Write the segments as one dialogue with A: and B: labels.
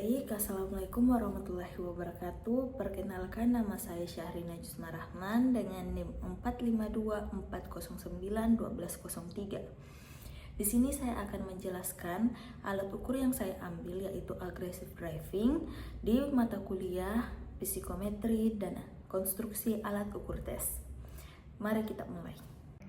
A: Baik, Assalamualaikum warahmatullahi wabarakatuh. Perkenalkan, nama saya Syahri Najusma Rahman dengan NIM 45240912103. Di sini saya akan menjelaskan alat ukur yang saya ambil, yaitu aggressive driving di mata kuliah psikometri dan konstruksi alat ukur tes. Mari kita mulai.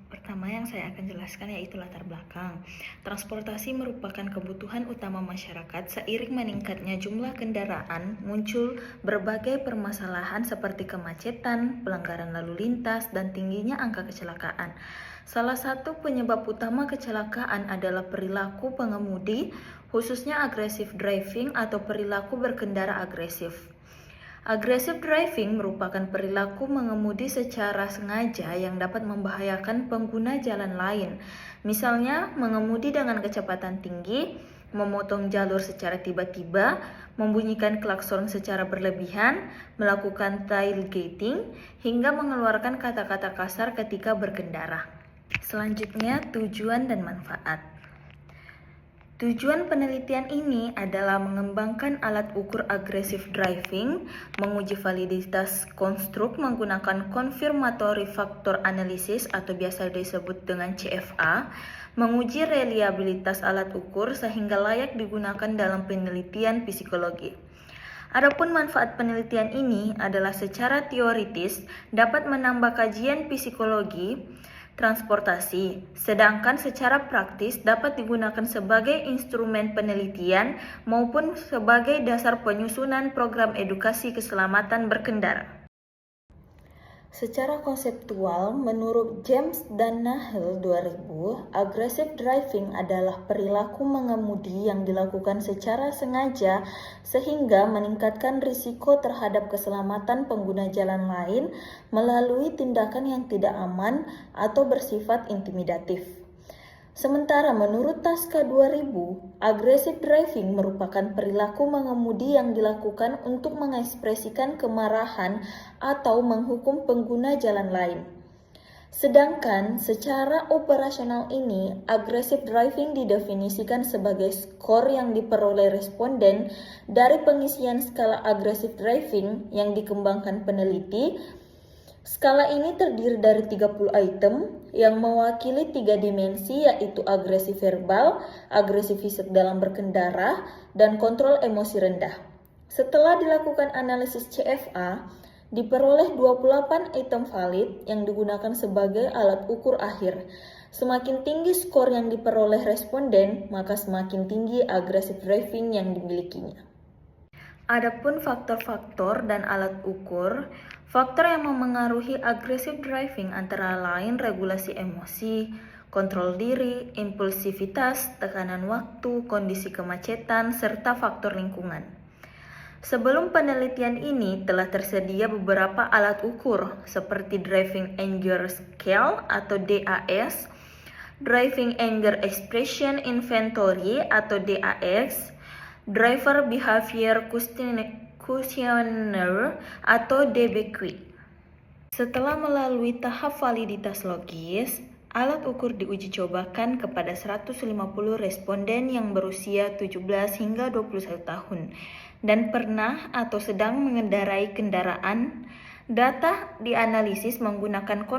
A: Pertama yang saya akan jelaskan yaitu latar belakang. Transportasi merupakan kebutuhan utama masyarakat. Seiring meningkatnya jumlah kendaraan, muncul berbagai permasalahan seperti kemacetan, pelanggaran lalu lintas, dan tingginya angka kecelakaan. Salah satu penyebab utama kecelakaan adalah perilaku pengemudi, khususnya aggressive driving atau perilaku berkendara agresif. Aggressive driving merupakan perilaku mengemudi secara sengaja yang dapat membahayakan pengguna jalan lain. Misalnya, mengemudi dengan kecepatan tinggi, memotong jalur secara tiba-tiba, membunyikan klakson secara berlebihan, melakukan tailgating, hingga mengeluarkan kata-kata kasar ketika berkendara. Selanjutnya, tujuan dan manfaat. Tujuan penelitian ini adalah mengembangkan alat ukur aggressive driving, menguji validitas konstruk menggunakan confirmatory factor analysis atau biasa disebut dengan CFA, menguji reliabilitas alat ukur sehingga layak digunakan dalam penelitian psikologi. Adapun manfaat penelitian ini adalah secara teoritis dapat menambah kajian psikologi transportasi, sedangkan secara praktis dapat digunakan sebagai instrumen penelitian maupun sebagai dasar penyusunan program edukasi keselamatan berkendara. Secara konseptual, menurut James dan Nahel 2000, aggressive driving adalah perilaku mengemudi yang dilakukan secara sengaja sehingga meningkatkan risiko terhadap keselamatan pengguna jalan lain melalui tindakan yang tidak aman atau bersifat intimidatif. Sementara menurut Tasca 2000, aggressive driving merupakan perilaku mengemudi yang dilakukan untuk mengekspresikan kemarahan atau menghukum pengguna jalan lain. Sedangkan secara operasional ini, aggressive driving didefinisikan sebagai skor yang diperoleh responden dari pengisian skala aggressive driving yang dikembangkan peneliti. Skala ini terdiri dari 30 item yang mewakili 3 dimensi, yaitu agresi verbal, agresi fisik dalam berkendara, dan kontrol emosi rendah. Setelah dilakukan analisis CFA, diperoleh 28 item valid yang digunakan sebagai alat ukur akhir. Semakin tinggi skor yang diperoleh responden, maka semakin tinggi aggressive driving yang dimilikinya. Adapun faktor-faktor dan alat ukur, faktor yang memengaruhi aggressive driving antara lain regulasi emosi, kontrol diri, impulsivitas, tekanan waktu, kondisi kemacetan, serta faktor lingkungan. Sebelum penelitian ini telah tersedia beberapa alat ukur seperti Driving Anger Scale atau DAS, Driving Anger Expression Inventory atau DAX, Driver Behavior Questionnaire atau DBQ. Setelah melalui tahap validitas logis, alat ukur diuji cobakan kepada 150 responden yang berusia 17 hingga 21 tahun dan pernah atau sedang mengendarai kendaraan. Data dianalisis menggunakan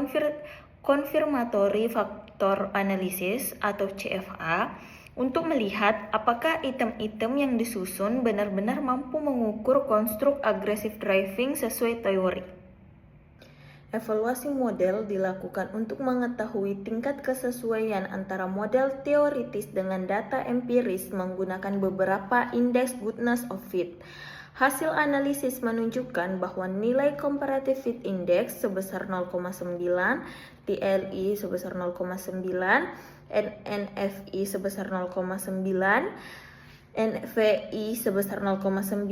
A: confirmatory factor analysis atau CFA untuk melihat apakah item-item yang disusun benar-benar mampu mengukur konstruk aggressive driving sesuai teori. Evaluasi model dilakukan untuk mengetahui tingkat kesesuaian antara model teoritis dengan data empiris menggunakan beberapa indeks goodness of fit. Hasil analisis menunjukkan bahwa nilai comparative fit index sebesar 0,9, TLI sebesar 0,9, NFI sebesar 0,9, NVI sebesar 0,9,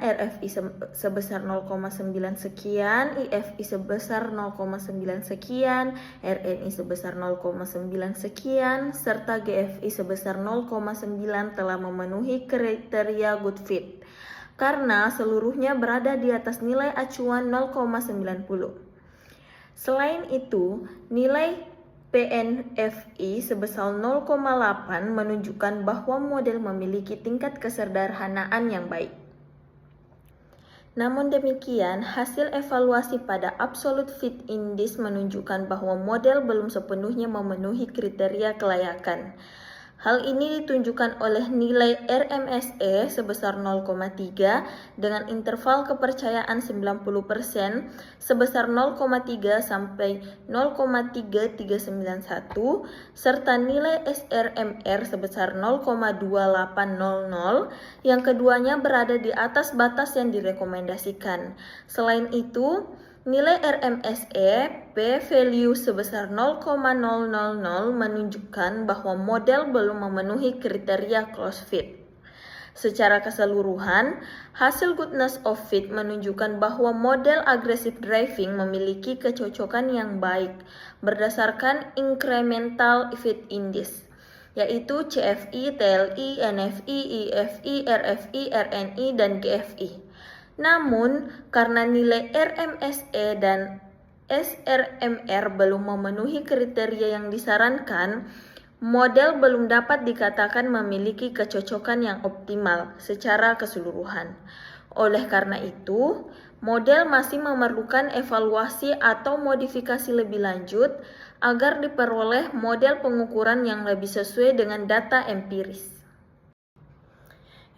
A: RFI sebesar 0,9 sekian, IFI sebesar 0,9 sekian, RNI sebesar 0,9 sekian, serta GFI sebesar 0,9 telah memenuhi kriteria good fit, karena seluruhnya berada di atas nilai acuan 0,90. Selain itu, nilai PNFI sebesar 0,8 menunjukkan bahwa model memiliki tingkat kesederhanaan yang baik. Namun demikian, hasil evaluasi pada Absolute Fit Index menunjukkan bahwa model belum sepenuhnya memenuhi kriteria kelayakan. Hal ini ditunjukkan oleh nilai RMSE sebesar 0,3 dengan interval kepercayaan 90% sebesar 0,3 sampai 0,3391 serta nilai SRMR sebesar 0,2800 yang keduanya berada di atas batas yang direkomendasikan. Selain itu, nilai RMSE p-value sebesar 0,000 menunjukkan bahwa model belum memenuhi kriteria close fit. Secara keseluruhan, hasil goodness of fit menunjukkan bahwa model aggressive driving memiliki kecocokan yang baik berdasarkan incremental fit index, yaitu CFI, TLI, NFI, IFI, RFI, RNI, dan GFI. Namun, karena nilai RMSE dan SRMR belum memenuhi kriteria yang disarankan, model belum dapat dikatakan memiliki kecocokan yang optimal secara keseluruhan. Oleh karena itu, model masih memerlukan evaluasi atau modifikasi lebih lanjut agar diperoleh model pengukuran yang lebih sesuai dengan data empiris.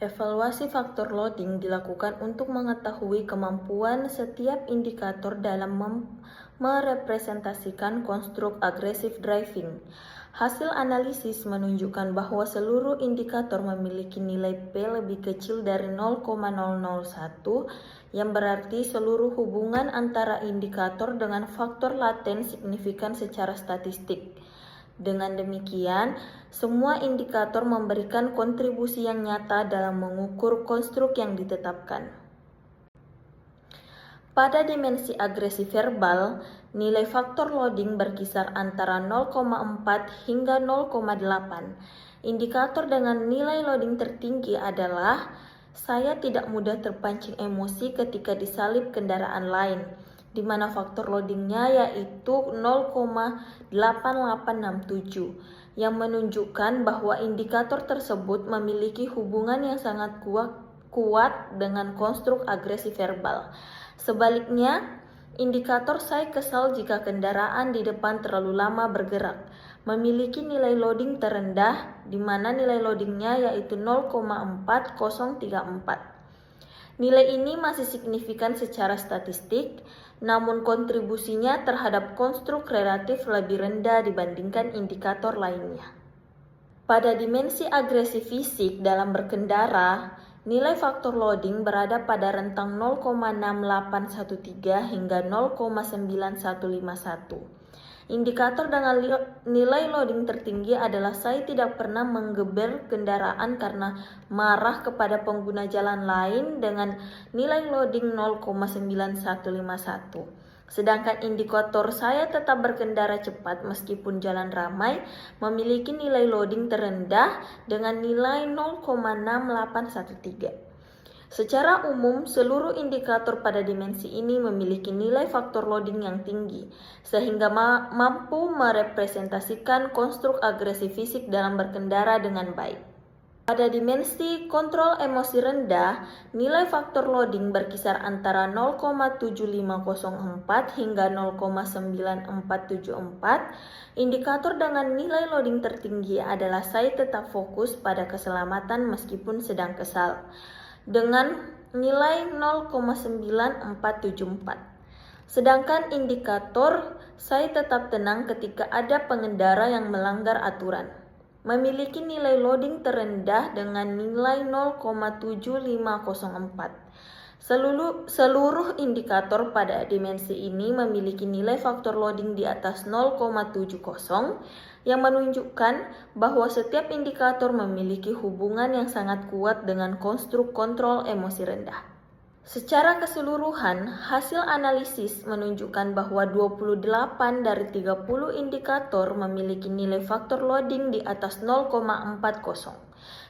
A: Evaluasi faktor loading dilakukan untuk mengetahui kemampuan setiap indikator dalam merepresentasikan konstruk aggressive driving. Hasil analisis menunjukkan bahwa seluruh indikator memiliki nilai P lebih kecil dari 0,001, yang berarti seluruh hubungan antara indikator dengan faktor laten signifikan secara statistik. Dengan demikian, semua indikator memberikan kontribusi yang nyata dalam mengukur konstruk yang ditetapkan. Pada dimensi agresi verbal, nilai faktor loading berkisar antara 0,4 hingga 0,8. Indikator dengan nilai loading tertinggi adalah saya tidak mudah terpancing emosi ketika disalip kendaraan lain, di mana faktor loadingnya yaitu 0,8867, yang menunjukkan bahwa indikator tersebut memiliki hubungan yang sangat kuat dengan konstruk agresi verbal. Sebaliknya, indikator saya kesal jika kendaraan di depan terlalu lama bergerak, memiliki nilai loading terendah, di mana nilai loadingnya yaitu 0,4034. Nilai ini masih signifikan secara statistik, namun kontribusinya terhadap konstruk relatif lebih rendah dibandingkan indikator lainnya. Pada dimensi agresi fisik dalam berkendara, nilai faktor loading berada pada rentang 0,6813 hingga 0,9151. Indikator dengan nilai loading tertinggi adalah saya tidak pernah menggeber kendaraan karena marah kepada pengguna jalan lain dengan nilai loading 0,9151. Sedangkan indikator saya tetap berkendara cepat meskipun jalan ramai memiliki nilai loading terendah dengan nilai 0,6813. Secara umum, seluruh indikator pada dimensi ini memiliki nilai faktor loading yang tinggi, sehingga mampu merepresentasikan konstruk agresi fisik dalam berkendara dengan baik. Pada dimensi kontrol emosi rendah, nilai faktor loading berkisar antara 0,7504 hingga 0,9474. Indikator dengan nilai loading tertinggi adalah saya tetap fokus pada keselamatan meskipun sedang kesal, dengan nilai 0,9474. Sedangkan indikator saya tetap tenang ketika ada pengendara yang melanggar aturan, memiliki nilai loading terendah dengan nilai 0,7504. Seluruh indikator pada dimensi ini memiliki nilai faktor loading di atas 0,70, yang menunjukkan bahwa setiap indikator memiliki hubungan yang sangat kuat dengan konstruk kontrol emosi rendah. Secara keseluruhan, hasil analisis menunjukkan bahwa 28 dari 30 indikator memiliki nilai faktor loading di atas 0,40,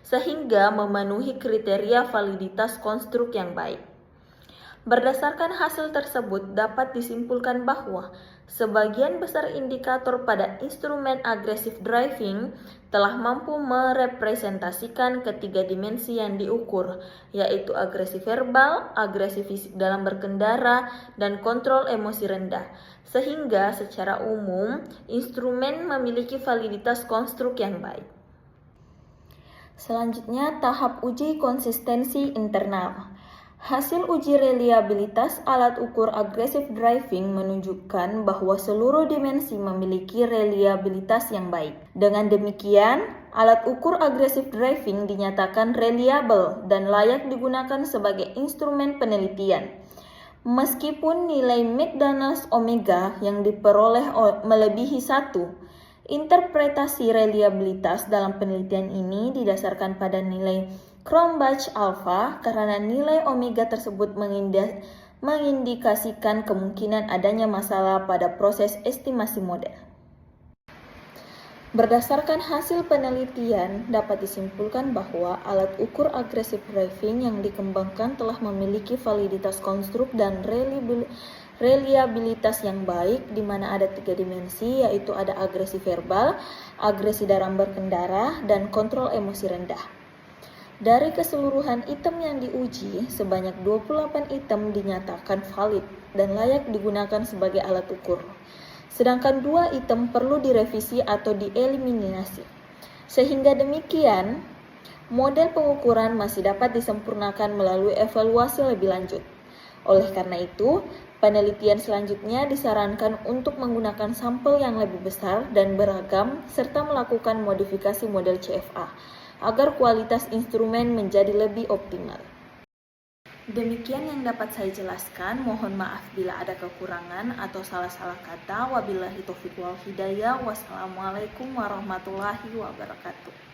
A: sehingga memenuhi kriteria validitas konstruk yang baik. Berdasarkan hasil tersebut, dapat disimpulkan bahwa sebagian besar indikator pada instrumen aggressive driving telah mampu merepresentasikan ketiga dimensi yang diukur, yaitu agresi verbal, agresi fisik dalam berkendara, dan kontrol emosi rendah. Sehingga secara umum, instrumen memiliki validitas konstruk yang baik. Selanjutnya, tahap uji konsistensi internal. Hasil uji reliabilitas alat ukur aggressive driving menunjukkan bahwa seluruh dimensi memiliki reliabilitas yang baik. Dengan demikian, alat ukur aggressive driving dinyatakan reliable dan layak digunakan sebagai instrumen penelitian. Meskipun nilai McDonald's Omega yang diperoleh melebihi 1, interpretasi reliabilitas dalam penelitian ini didasarkan pada nilai Cronbach alpha karena nilai omega tersebut mengindikasikan kemungkinan adanya masalah pada proses estimasi model. Berdasarkan hasil penelitian, dapat disimpulkan bahwa alat ukur aggressive driving yang dikembangkan telah memiliki validitas konstruk dan reliabilitas yang baik, di mana ada 3 dimensi, yaitu ada agresi verbal, agresi dalam berkendara, dan kontrol emosi rendah. Dari keseluruhan item yang diuji, sebanyak 28 item dinyatakan valid dan layak digunakan sebagai alat ukur. Sedangkan 2 item perlu direvisi atau dieliminasi. Sehingga demikian, model pengukuran masih dapat disempurnakan melalui evaluasi lebih lanjut. Oleh karena itu, penelitian selanjutnya disarankan untuk menggunakan sampel yang lebih besar dan beragam serta melakukan modifikasi model CFA agar kualitas instrumen menjadi lebih optimal. Demikian yang dapat saya jelaskan. Mohon maaf bila ada kekurangan atau salah-salah kata. Wabillahi taufiq wal hidayah. Wassalamualaikum warahmatullahi wabarakatuh.